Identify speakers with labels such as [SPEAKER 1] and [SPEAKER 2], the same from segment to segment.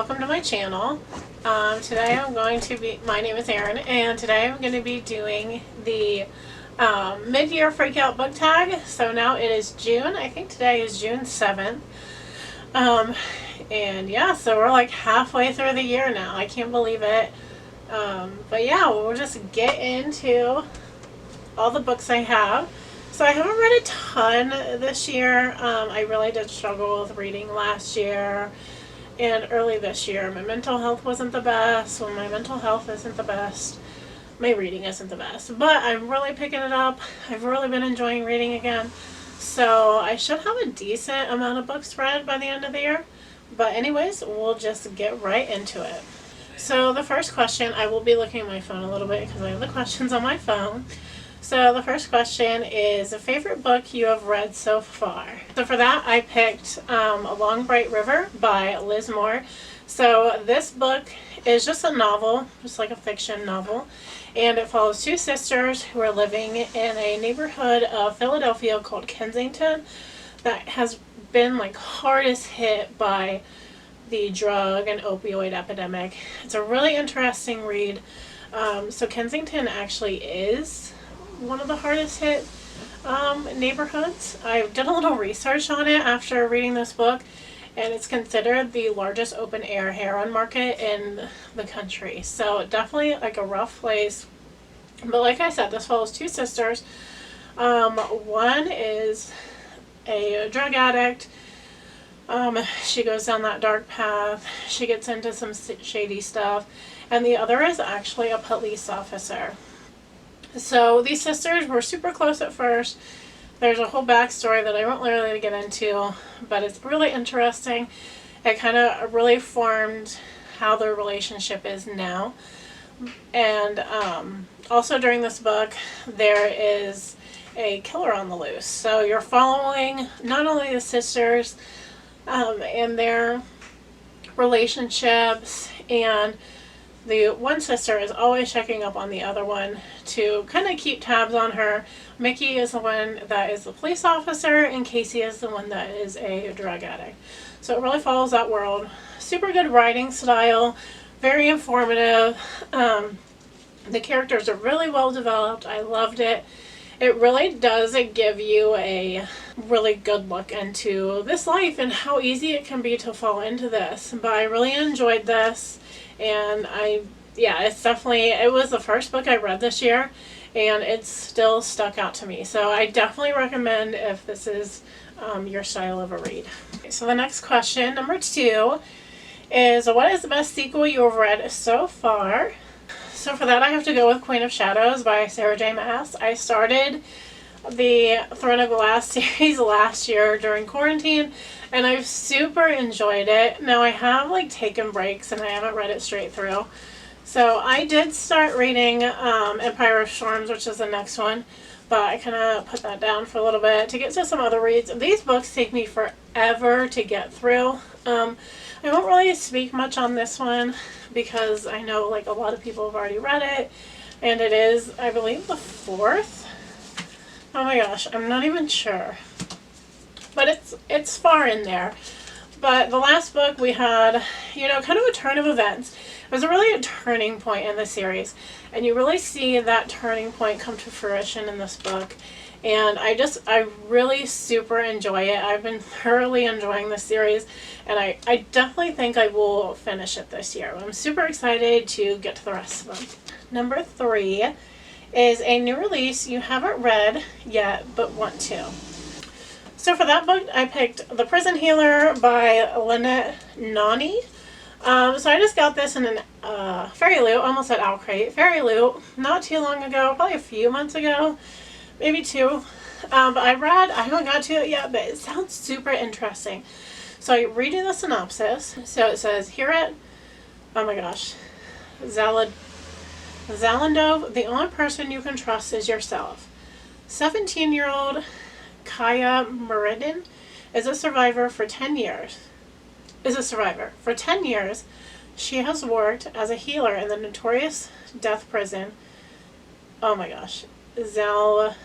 [SPEAKER 1] welcome to my channel. Today I'm going to be, my name is Erin, and today I'm going to be doing the mid-year freakout book tag. So now it is June. I think today is June 7th. And yeah, so we're like halfway through the year now. I can't believe it. But yeah, we'll just get into all the books I have. So I haven't read a ton this year. I really did struggle with reading last year and early this year. My mental health wasn't the best. When my mental health isn't the best, my reading isn't the best. But I'm really picking it up. I've really been enjoying reading again. So I should have a decent amount of books read by the end of the year. But anyways, we'll just get right into it. So the first question, I will be looking at my phone a little bit because I have the questions on my phone. So the first question is a favorite book you have read so far. So for that I picked A Long Bright River by Liz Moore. So this book is just a novel, just like a fiction novel, and it follows two sisters who are living in a neighborhood of Philadelphia called Kensington that has been like hardest hit by the drug and opioid epidemic. It's a really interesting read. So Kensington actually is one of the hardest hit neighborhoods. I did a little research on it after reading this book, and it's considered the largest open air heroin market in the country. So definitely like a rough place. But like I said, this follows two sisters. One is a drug addict. She goes down that dark path. She gets into some shady stuff. And the other is actually a police officer. So these sisters were super close at first. There's a whole backstory that I won't really get into, but it's really interesting. It kind of really formed how their relationship is now. And also during this book, there is a killer on the loose. So you're following not only the sisters and their relationships, and the one sister is always checking up on the other one to kind of keep tabs on her. Mickey is the one that is the police officer, and Casey is the one that is a drug addict. So it really follows that world. Super good writing style, very informative. The characters are really well developed. I loved it. It really does give you a really good look into this life and how easy it can be to fall into this. But I really enjoyed this. And it's definitely, it was the first book I read this year, and it's still stuck out to me. So I definitely recommend if this is your style of a read. Okay, so the next question, number 2, is what is the best sequel you have read so far? So for that I have to go with Queen of Shadows by Sarah J. Maas. I started the Throne of Glass series last year during quarantine, and I've super enjoyed it. Now I have like taken breaks and I haven't read it straight through. So I did start reading Empire of Storms, which is the next one, but I kind of put that down for a little bit to get to some other reads. These books take me forever to get through. I won't really speak much on this one because I know like a lot of people have already read it, and it is, I believe, the 4th. Oh my gosh, I'm not even sure. But it's far in there. But the last book we had, kind of a turn of events. It was really a turning point in the series. And you really see that turning point come to fruition in this book. And I really super enjoy it. I've been thoroughly enjoying this series. And I definitely think I will finish it this year. I'm super excited to get to the rest of them. Number 3 is a new release you haven't read yet but want to. So for that book I picked The Prison Healer by Lynette Noni. So I just got this in an Fairy Loot, almost at Owl Crate, Fairy Loot, not too long ago, probably a few months ago, maybe 2. But I haven't got to it yet, but it sounds super interesting. So I read you the synopsis. So it says, here at, oh my gosh, Zalandov, the only person you can trust is yourself. 17-year-old Kaya Muradin is a survivor for 10 years. For 10 years, she has worked as a healer in the notorious death prison. Oh my gosh. Zaladevo?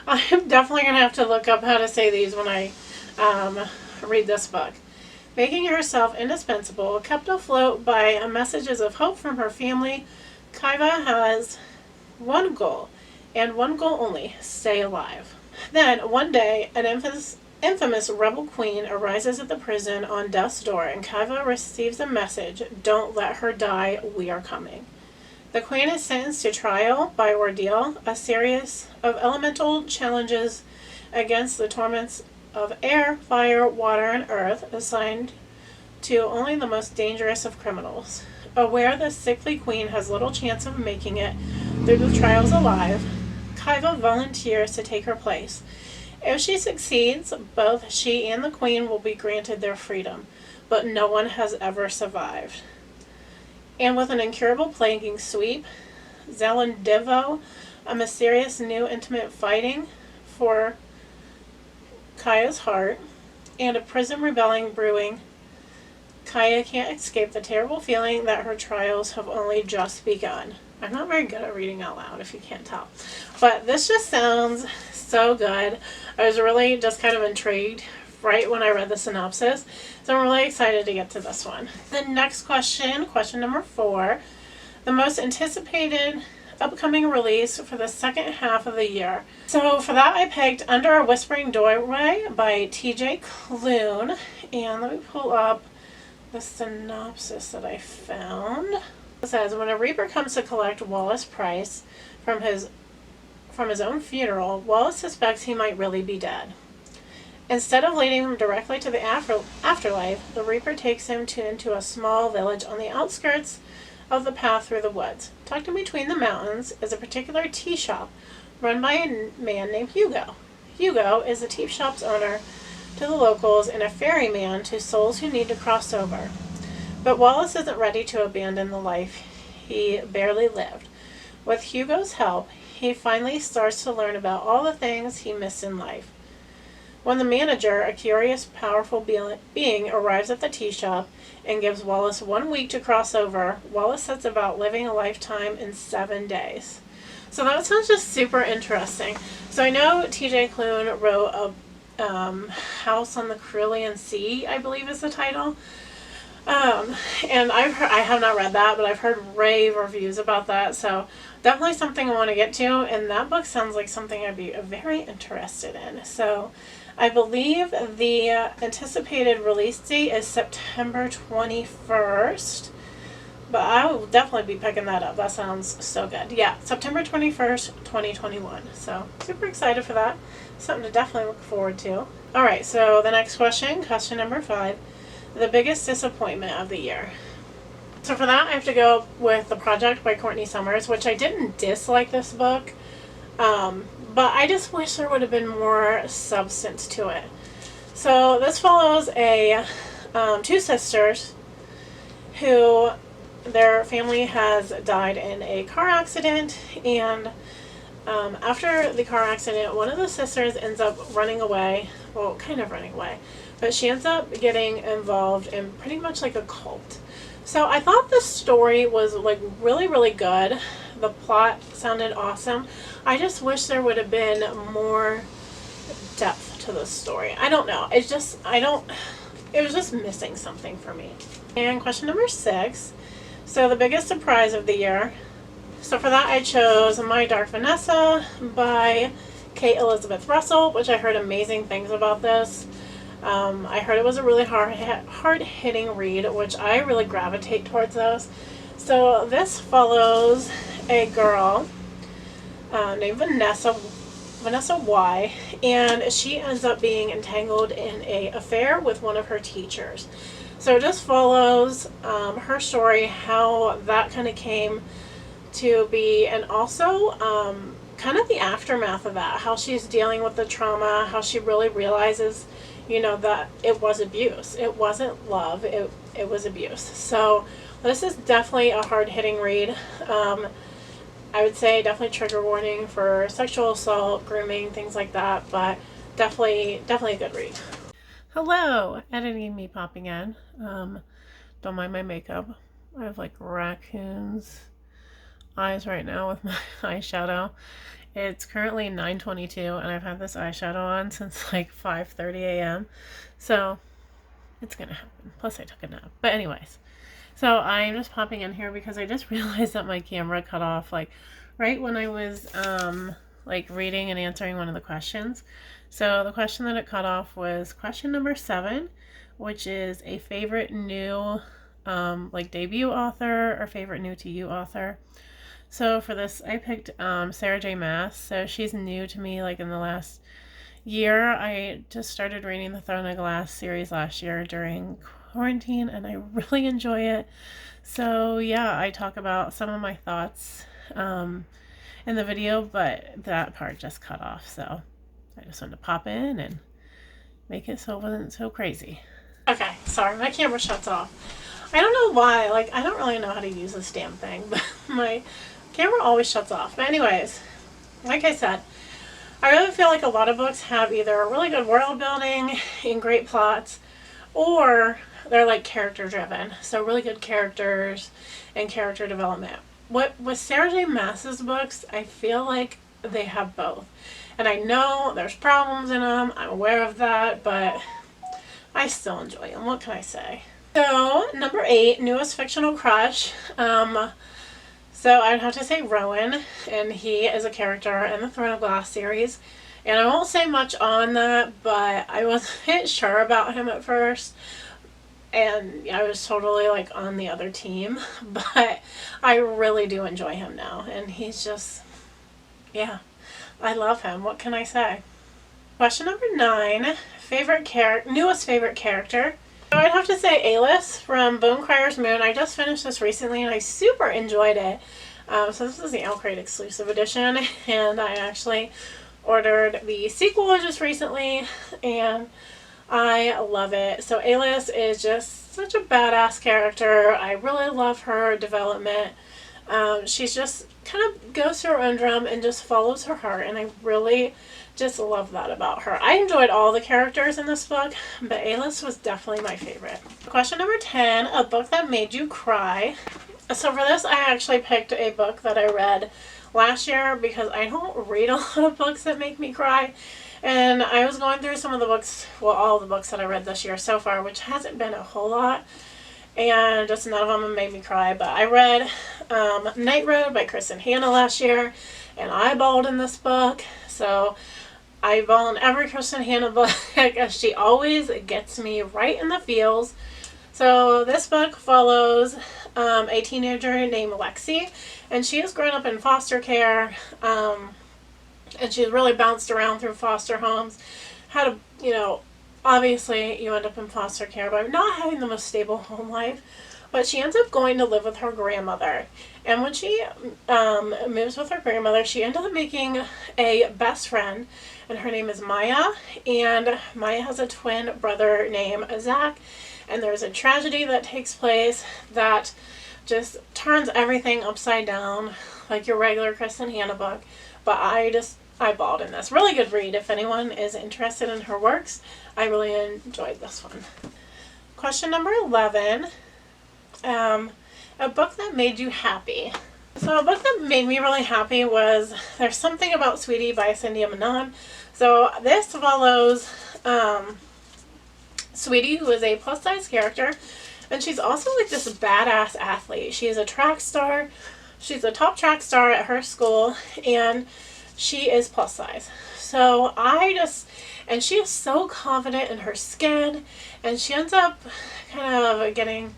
[SPEAKER 1] I'm definitely going to have to look up how to say these when I read this book. Making herself indispensable, kept afloat by messages of hope from her family, Kaiva has one goal, and one goal only: stay alive. Then, one day, an infamous rebel queen arises at the prison on death's door, and Kaiva receives a message: don't let her die, we are coming. The queen is sentenced to trial by ordeal, a series of elemental challenges against the torments of air, fire, water, and earth, assigned to only the most dangerous of criminals. Aware the sickly queen has little chance of making it through the trials alive, Kaiva volunteers to take her place. If she succeeds, both she and the queen will be granted their freedom, but no one has ever survived. And with an incurable plaguing sweep, Zalandivo, a mysterious new intimate fighting for Kaya's heart, and a prison rebellion brewing, Kaya can't escape the terrible feeling that her trials have only just begun. I'm not very good at reading out loud, if you can't tell. But this just sounds so good. I was really just kind of intrigued right when I read the synopsis. So I'm really excited to get to this one. The next question number 4. The most anticipated upcoming release for the second half of the year. So for that I picked Under a Whispering Doorway by TJ Klune. And let me pull up the synopsis that I found. It says, when a Reaper comes to collect Wallace Price from his own funeral, Wallace suspects he might really be dead. Instead of leading him directly to the afterlife, the Reaper takes him into a small village on the outskirts of the path through the woods. Tucked in between the mountains is a particular tea shop run by a man named Hugo. Hugo is the tea shop's owner to the locals and a ferryman to souls who need to cross over. But Wallace isn't ready to abandon the life he barely lived. With Hugo's help, he finally starts to learn about all the things he missed in life. When the manager, a curious, powerful being, arrives at the tea shop and gives Wallace 1 week to cross over, Wallace sets about living a lifetime in 7 days. So that sounds just super interesting. So I know TJ Klune wrote a House on the Carillion Sea, I believe is the title. And I have not read that, but I've heard rave reviews about that, so definitely something I want to get to, and that book sounds like something I'd be very interested in. So I believe the anticipated release date is September 21st, but I will definitely be picking that up. That sounds so good. Yeah, September 21st, 2021. So super excited for that. Something to definitely look forward to. Alright, so the next question number 5. The biggest disappointment of the year. So for that, I have to go with The Project by Courtney Summers, which I didn't dislike this book, but I just wish there would have been more substance to it. So this follows two sisters who their family has died in a car accident, and after the car accident, one of the sisters ends up running away. Well, kind of running away. But she ends up getting involved in pretty much like a cult. So I thought the story was like really, really good. The plot sounded awesome. I just wish there would have been more depth to the story. I don't know. It was just missing something for me. And question number 6. So the biggest surprise of the year. So for that I chose My Dark Vanessa by Kate Elizabeth Russell, which I heard amazing things about this. I heard it was a really hard-hitting read, which I really gravitate towards those. So this follows a girl named Vanessa Y, and she ends up being entangled in an affair with one of her teachers. So it just follows her story, how that kind of came to be, and also kind of the aftermath of that, how she's dealing with the trauma, how she really realizes, that it was abuse. It wasn't love, it was abuse. So this is definitely a hard-hitting read. I would say definitely trigger warning for sexual assault, grooming, things like that, but definitely a good read. Hello, editing me popping in. Don't mind my makeup. I have like raccoons eyes right now with my eyeshadow. It's currently 9:22 and I've had this eyeshadow on since like 5:30 a.m. So It's gonna happen. Plus I took a nap. But anyways, so I'm just popping in here because I just realized that my camera cut off like right when I was like reading and answering one of the questions. So the question that it cut off was question number 7, which is a favorite new like debut author or favorite new to you author. So for this I picked Sarah J. Maas. So she's new to me like in the last year. I just started reading the Throne of Glass series last year during quarantine and I really enjoy it. So yeah, I talk about some of my thoughts in the video, but that part just cut off, so I just wanted to pop in and make it so it wasn't so crazy. Okay, sorry, my camera shuts off. I don't know why, like I don't really know how to use this damn thing, but my camera always shuts off. But anyways, like I said, I really feel like a lot of books have either really good world building and great plots, or they're like character driven. So really good characters and character development. With Sarah J. Maas's books, I feel like they have both. And I know there's problems in them. I'm aware of that, but I still enjoy them. What can I say? So, number 8, newest fictional crush. So I'd have to say Rowan, and he is a character in the Throne of Glass series. And I won't say much on that, but I wasn't sure about him at first. And I was totally like on the other team, but I really do enjoy him now. And he's just, yeah, I love him. What can I say? Question number 9, newest favorite character. So I'd have to say Alis from Bonecryer's Moon. I just finished this recently and I super enjoyed it. So this is the Outcrate exclusive edition, and I actually ordered the sequel just recently, and I love it. So Alis is just such a badass character. I really love her development. She's just kind of goes to her own drum and just follows her heart, and I really just love that about her. I enjoyed all the characters in this book, but Alis was definitely my favorite. Question number 10, a book that made you cry. So for this, I actually picked a book that I read last year because I don't read a lot of books that make me cry. And I was going through some of the books, well, all the books that I read this year so far, which hasn't been a whole lot. And just none of them have made me cry. But I read Night Road by Kristen Hanna last year, and I bawled in this book. So I bawl in every Kristen Hanna book. She always gets me right in the feels. So this book follows a teenager named Lexi, and she has grown up in foster care, and she's really bounced around through foster homes. Had a, obviously you end up in foster care by not having the most stable home life, but she ends up going to live with her grandmother. And when she moves with her grandmother, she ends up making a best friend, and her name is Maya, and Maya has a twin brother named Zach, and there's a tragedy that takes place that just turns everything upside down, like your regular Kristen Hanna book. But I bawled in this. Really good read if anyone is interested in her works. I really enjoyed this one. Question number 11, a book that made you happy. So a book that made me really happy was There's Something About Sweetie by Cindy Manon. So this follows Sweetie, who is a plus size character, and she's also like this badass athlete. She's a track star. She's a top track star at her school, and she is plus size. So and she is so confident in her skin, and she ends up kind of getting,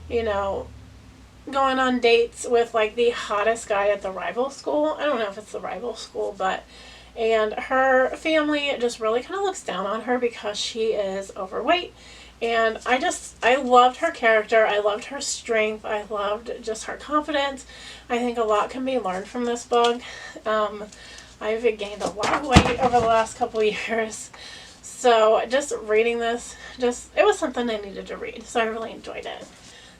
[SPEAKER 1] going on dates with like the hottest guy at the rival school. I don't know if it's the rival school, and her family just really kind of looks down on her because she is overweight. And I loved her character. I loved her strength. I loved just her confidence. I think a lot can be learned from this book. I've gained a lot of weight over the last couple of years. So just reading this, it was something I needed to read. So I really enjoyed it.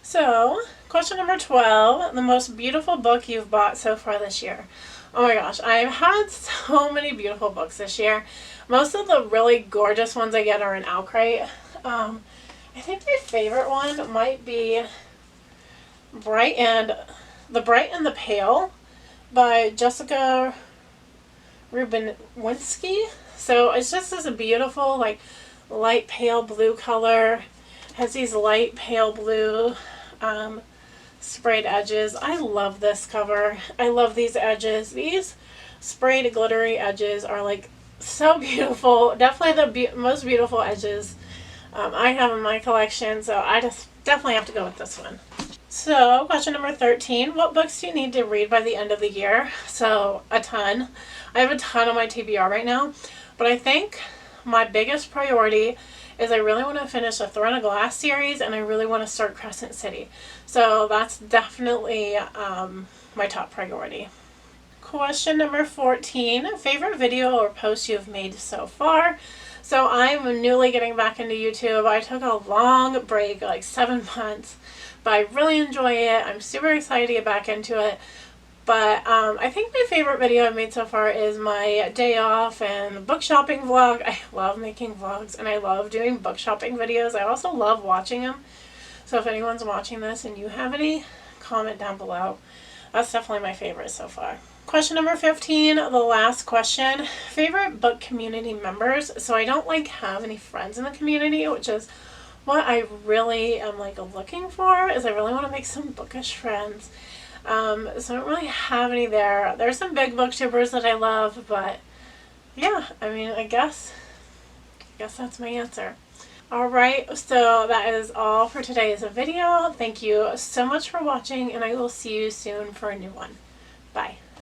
[SPEAKER 1] So, question number 12, the most beautiful book you've bought so far this year. Oh my gosh, I've had so many beautiful books this year. Most of the really gorgeous ones I get are in Outcrate. I think my favorite one might be The Bright and the Pale by Jessica Rubinwinski. So it's just this beautiful, like, light pale blue color. Has these light pale blue sprayed edges. I love this cover. I love these edges. These sprayed glittery edges are like so beautiful. Definitely the most beautiful edges I have in my collection, so I just definitely have to go with this one. So, question number 13. What books do you need to read by the end of the year? So, a ton. I have a ton on my TBR right now, but I think my biggest priority is I really want to finish the Throne of Glass series, and I really want to start Crescent City. So that's definitely my top priority. Question number 14. Favorite video or post you've made so far? So I'm newly getting back into YouTube. I took a long break, like 7 months, but I really enjoy it. I'm super excited to get back into it. But I think my favorite video I've made so far is my day off and book shopping vlog. I love making vlogs and I love doing book shopping videos. I also love watching them. So if anyone's watching this and you have any, comment down below. That's definitely my favorite so far. Question number 15, the last question. Favorite book community members. So I don't have any friends in the community, which is what I really am looking for, is I really want to make some bookish friends. So I don't really have any there. There's some big booktubers that I love, but yeah, I mean, I guess that's my answer. Alright, so that is all for today's video. Thank you so much for watching, and I will see you soon for a new one. Bye.